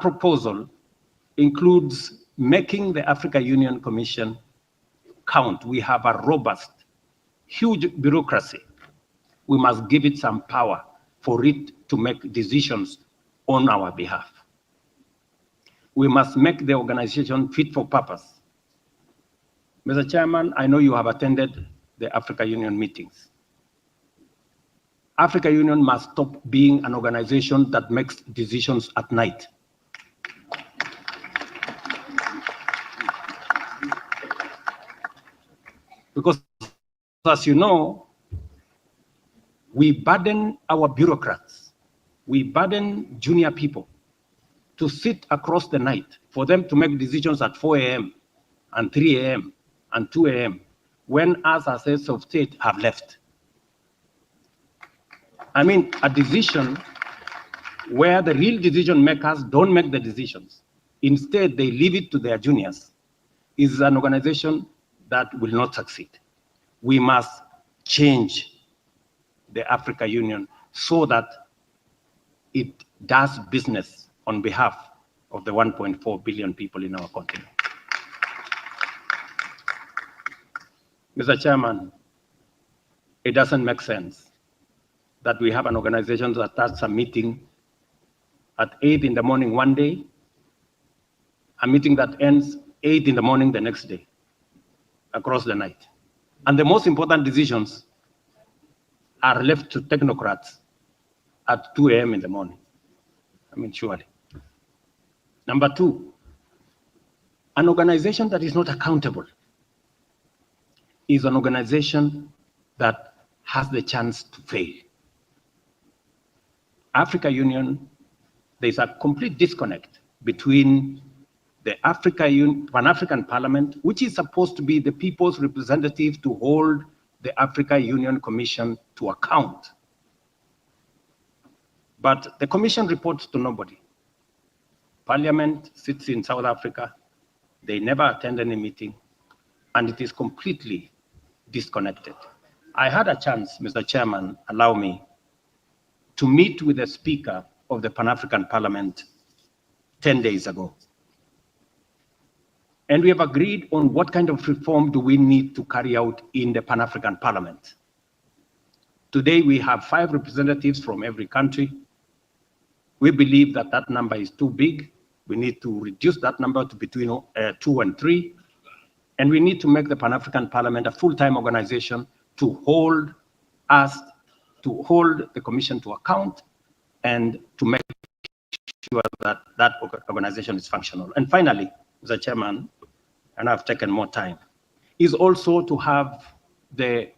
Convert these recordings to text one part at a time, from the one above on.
proposal includes making the Africa Union Commission count. We have a robust, huge bureaucracy. We must give it some power for it to make decisions on our behalf. We must make the organization fit for purpose. Mr. Chairman, I know you have attended the Africa Union meetings. Africa Union must stop being an organization that makes decisions at night. Because, as you know, we burden our bureaucrats, we burden junior people to sit across the night for them to make decisions at 4 a.m. and 3 a.m. and 2 a.m. when us as heads of state have left. I mean, a decision where the real decision makers don't make the decisions. Instead, they leave it to their juniors, is an organization that will not succeed. We must change the Africa Union so that it does business on behalf of the 1.4 billion people in our continent. Mr. Chairman, it doesn't make sense that we have an organization that starts a meeting at 8 in the morning one day, a meeting that ends 8 in the morning the next day, across the night. And the most important decisions are left to technocrats at 2 a.m. in the morning. I mean, surely. Number two, an organization that is not accountable is an organization that has the chance to fail. Africa Union, there's a complete disconnect between the Pan-African Parliament, which is supposed to be the people's representative to hold the Africa Union Commission to account. But the Commission reports to nobody. Parliament sits in South Africa. They never attend any meeting, and it is completely disconnected. I had a chance, Mr. Chairman, allow me, to meet with the Speaker of the Pan-African Parliament 10 days ago. And we have agreed on what kind of reform do we need to carry out in the Pan-African Parliament. Today, we have 5 representatives from every country. We believe that that number is too big. We need to reduce that number to between 2 and 3. And we need to make the Pan-African Parliament a full-time organization to hold the Commission to account and to make sure that that organization is functional. And finally, Mr. Chairman, and I've taken more time, is also to have the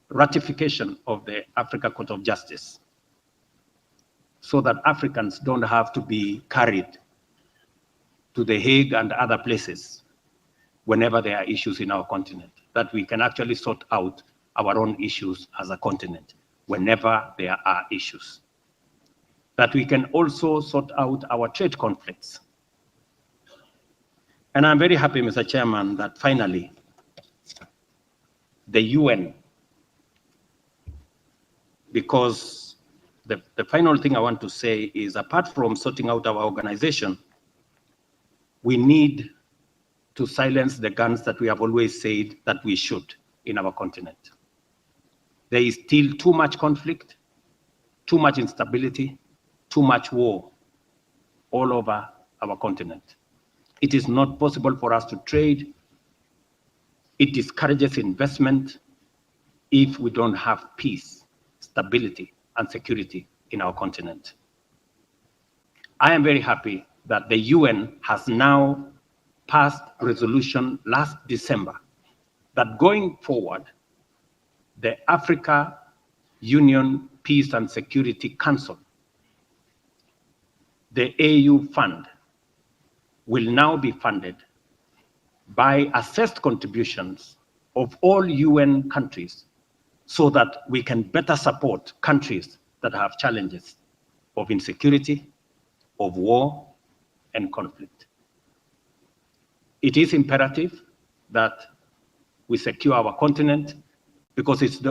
ratification of the Africa Court of Justice so that Africans don't have to be carried to The Hague and other places whenever there are issues in our continent, that we can actually sort out our own issues as a continent whenever there are issues, that we can also sort out our trade conflicts. And I'm very happy, Mr. Chairman, that finally the UN, because the final thing I want to say is, apart from sorting out our organization, we need to silence the guns that we have always said that we should in our continent. There is still too much conflict, too much instability, too much war all over our continent. It is not possible for us to trade. It discourages investment if we don't have peace, stability, and security in our continent. I am very happy that the UN has now passed a resolution last December that going forward, the Africa Union Peace and Security Council, the AU fund, will now be funded by assessed contributions of all UN countries so that we can better support countries that have challenges of insecurity, of war, and conflict. It is imperative that we secure our continent because it's the